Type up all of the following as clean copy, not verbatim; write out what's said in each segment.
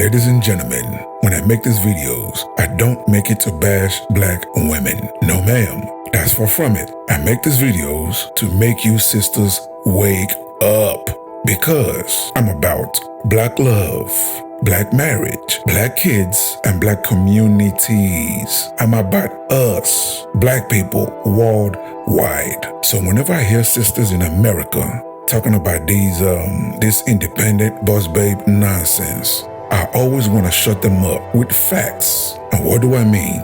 Ladies and gentlemen, when I make these videos, I don't make it to bash black women. No ma'am, that's far from it. I make these videos to make you sisters wake up, because I'm about black love, black marriage, black kids, and black communities. I'm about us, black people worldwide. So whenever I hear sisters in America talking about this independent boss babe nonsense, I always want to shut them up with facts. And what do I mean?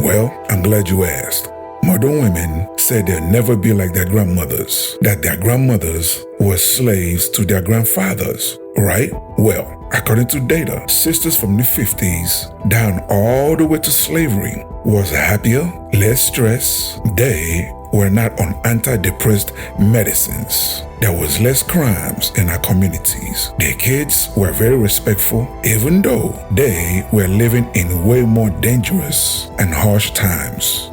Well, I'm glad you asked. Modern women said they'll never be like their grandmothers, that their grandmothers were slaves to their grandfathers, right? Well, according to data, sisters from the 50s down all the way to slavery was happier, less stress. They were not on antidepressant medicines. There was less crimes in our communities. Their kids were very respectful, even though they were living in way more dangerous and harsh times.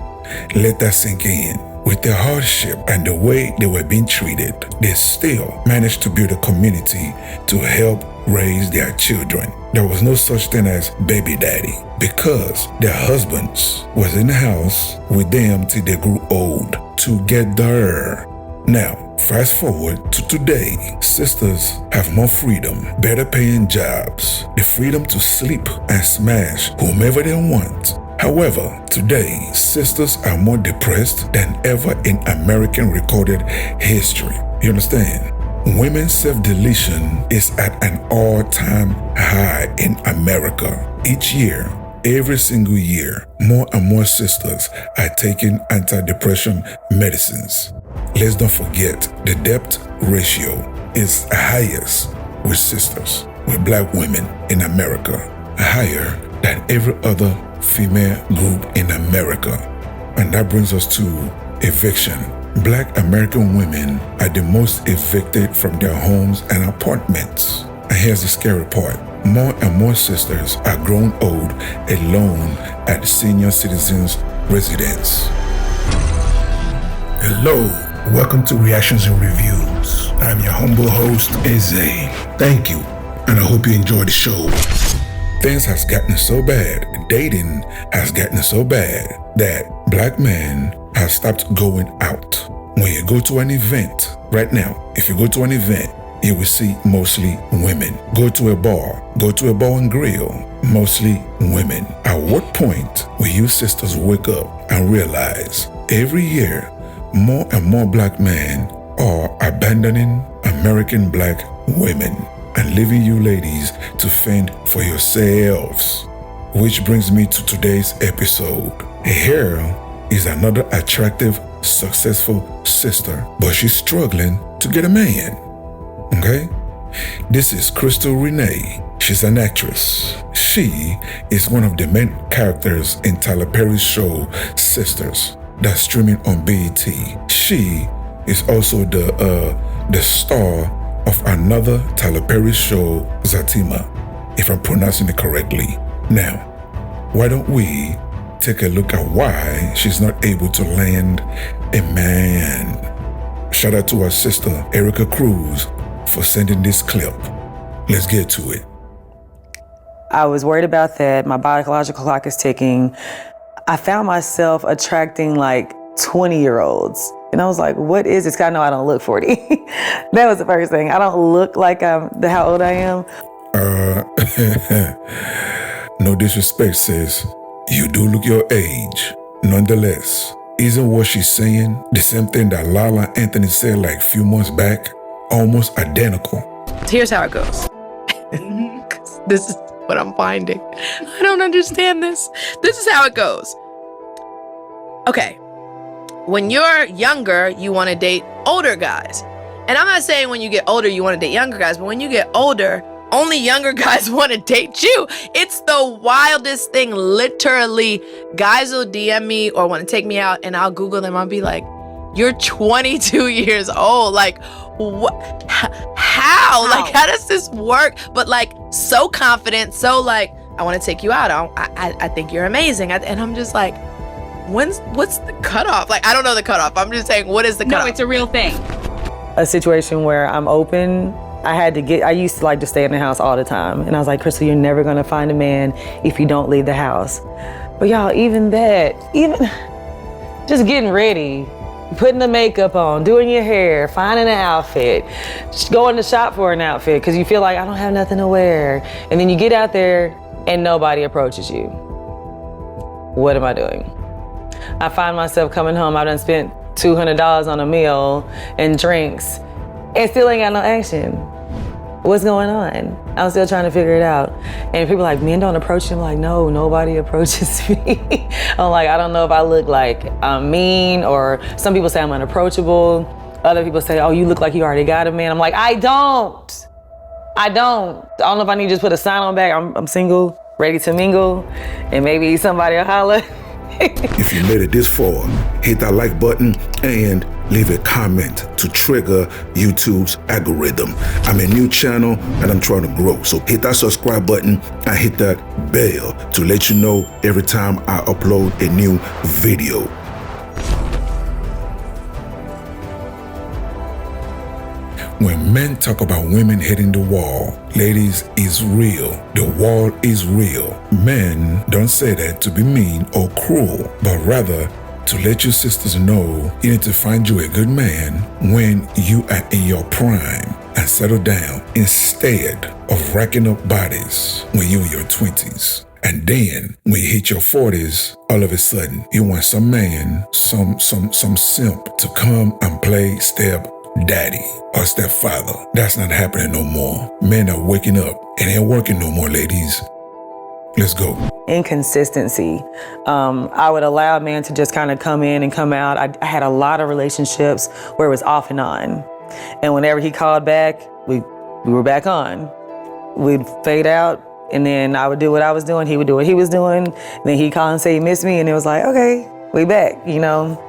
Let that sink in. With the hardship and the way they were being treated, they still managed to build a community to help raise their children. There was no such thing as baby daddy, because their husbands was in the house with them till they grew old together. Now, fast forward to today, sisters have more freedom, better paying jobs, the freedom to sleep and smash whomever they want. However, today, sisters are more depressed than ever in American recorded history. You understand? Women's self-deletion is at an all-time high in America. Each year, every single year, more and more sisters are taking antidepressant medicines. Let's don't forget, the debt ratio is highest with sisters, with black women in America, higher than every other female group in America. And that brings us to eviction. Black American women are the most evicted from their homes and apartments. And here's the scary part. More and more sisters are grown old alone at senior citizens' residence. Hello, welcome to Reactions and Reviews. I'm your humble host, Eze. Thank you, and I hope you enjoy the show. Things has gotten so bad, dating has gotten so bad, that black men have stopped going out. When you go to an event, right now, if you go to an event, you will see mostly women. Go to a bar and grill, mostly women. At what point will you sisters wake up and realize every year more and more black men are abandoning American black women and leaving you ladies to fend for yourselves? Which brings me to today's episode. Here is another attractive, successful sister, but she's struggling to get a man. Okay? This is Crystal Renee. She's an actress. She is one of the main characters in Tyler Perry's show Sisters, that's streaming on BET. She is also the star of another Tyler Perry show, Zatima, if I'm pronouncing it correctly. Now, why don't we take a look at why she's not able to land a man? Shout out to our sister, Erica Cruz, for sending this clip. Let's get to it. I was worried about that. My biological clock is ticking. I found myself attracting like 20-year-olds. And I was like, what is this? 'Cause I know I don't look 40. That was the first thing. I don't look like how old I am. No disrespect, sis. You do look your age. Nonetheless, isn't what she's saying the same thing that Lala Anthony said like a few months back? Almost identical. Here's how it goes. This is what I'm finding. I don't understand this. This is how it goes. Okay. When you're younger, you want to date older guys. And I'm not saying when you get older, you want to date younger guys, but when you get older, only younger guys want to date you. It's the wildest thing. Literally, guys will DM me or want to take me out, and I'll Google them. I'll be like, you're 22 years old. Like, what? How? Like, how does this work? But like, so confident, so like, I want to take you out. I think you're amazing. And I'm just like, what's the cutoff? Like, I don't know the cutoff. I'm just saying, what is the cutoff? No, it's a real thing. A situation where I'm open I used to like to stay in the house all the time. And I was like, Crystal, you're never gonna find a man if you don't leave the house. But y'all, even just getting ready, putting the makeup on, doing your hair, finding an outfit, just going to shop for an outfit because you feel like I don't have nothing to wear. And then you get out there and nobody approaches you. What am I doing? I find myself coming home, I done spent $200 on a meal and drinks and still ain't got no action. What's going on? I'm still trying to figure it out. And people are like, men don't approach you. I'm like, no, nobody approaches me. I'm like, I don't know if I look like I'm mean, or some people say I'm unapproachable. Other people say, oh, you look like you already got a man. I'm like, I don't. I don't know if I need to just put a sign on back. I'm single, ready to mingle, and maybe somebody will holler. If you made it this far, hit that like button and leave a comment to trigger YouTube's algorithm. I'm a new channel and I'm trying to grow. So hit that subscribe button and hit that bell to let you know every time I upload a new video. When men talk about women hitting the wall, ladies, it's real. The wall is real. Men don't say that to be mean or cruel, but rather to let your sisters know you need to find you a good man when you are in your prime and settle down instead of racking up bodies when you're in your 20s. And then when you hit your 40s, all of a sudden you want some man, some simp to come and play step daddy or stepfather. That's not happening no more. Men are waking up and ain't working no more, ladies. Let's go. Inconsistency. I would allow a man to just kind of come in and come out. I had a lot of relationships where it was off and on. And whenever he called back, we were back on. We'd fade out, and then I would do what I was doing. He would do what he was doing. And then he'd call and say he missed me, and it was like, okay, we back, you know.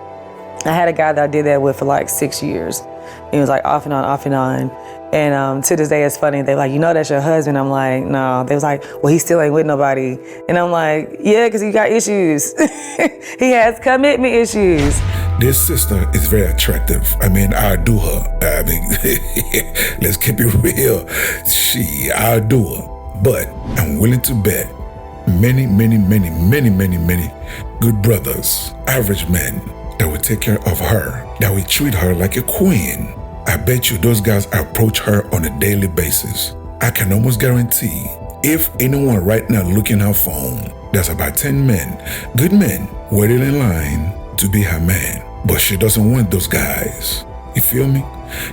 I had a guy that I did that with for like 6 years. He was like off and on, off and on. And to this day, it's funny. They're like, you know, that's your husband. I'm like, no. They was like, well, he still ain't with nobody. And I'm like, yeah, because he got issues. He has commitment issues. This sister is very attractive. I mean, I do her. I mean, let's keep it real. I do her. But I'm willing to bet many good brothers, average men, that will take care of her, that will treat her like a queen. I bet you those guys approach her on a daily basis. I can almost guarantee if anyone right now looking at her phone, there's about 10 men, good men, waiting in line to be her man. But she doesn't want those guys. You feel me?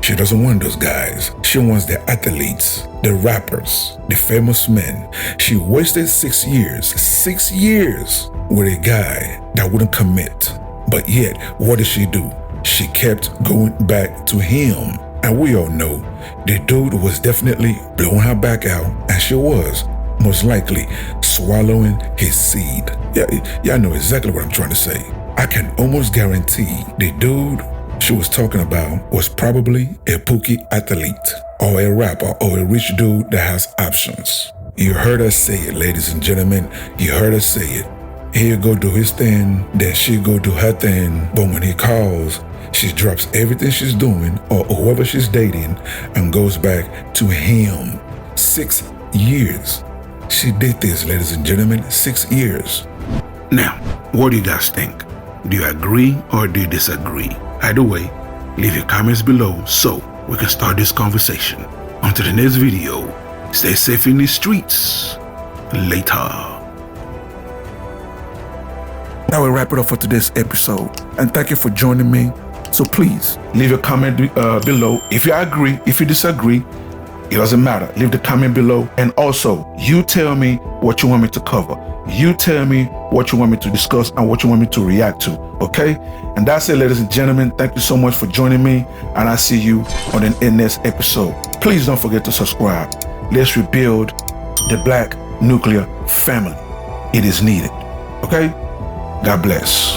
She doesn't want those guys. She wants the athletes, the rappers, the famous men. She wasted 6 years with a guy that wouldn't commit. But yet, what did she do? She kept going back to him. And we all know the dude was definitely blowing her back out, and she was most likely swallowing his seed. Yeah, I know exactly what I'm trying to say. I can almost guarantee the dude she was talking about was probably a pookie athlete or a rapper or a rich dude that has options. You heard her say it, ladies and gentlemen. You heard her say it. He'll go do his thing, then she'll go do her thing. But when he calls, she drops everything she's doing or whoever she's dating and goes back to him. 6 years. She did this, ladies and gentlemen, 6 years. Now, what do you guys think? Do you agree or do you disagree? Either way, leave your comments below so we can start this conversation. Until the next video, stay safe in the streets. Later. That will wrap it up for today's episode. And thank you for joining me. So please, leave a comment below. If you agree, if you disagree, it doesn't matter. Leave the comment below. And also, you tell me what you want me to cover. You tell me what you want me to discuss and what you want me to react to. Okay? And that's it, ladies and gentlemen. Thank you so much for joining me. And I'll see you on the next episode. Please don't forget to subscribe. Let's rebuild the Black nuclear family. It is needed. Okay? God bless.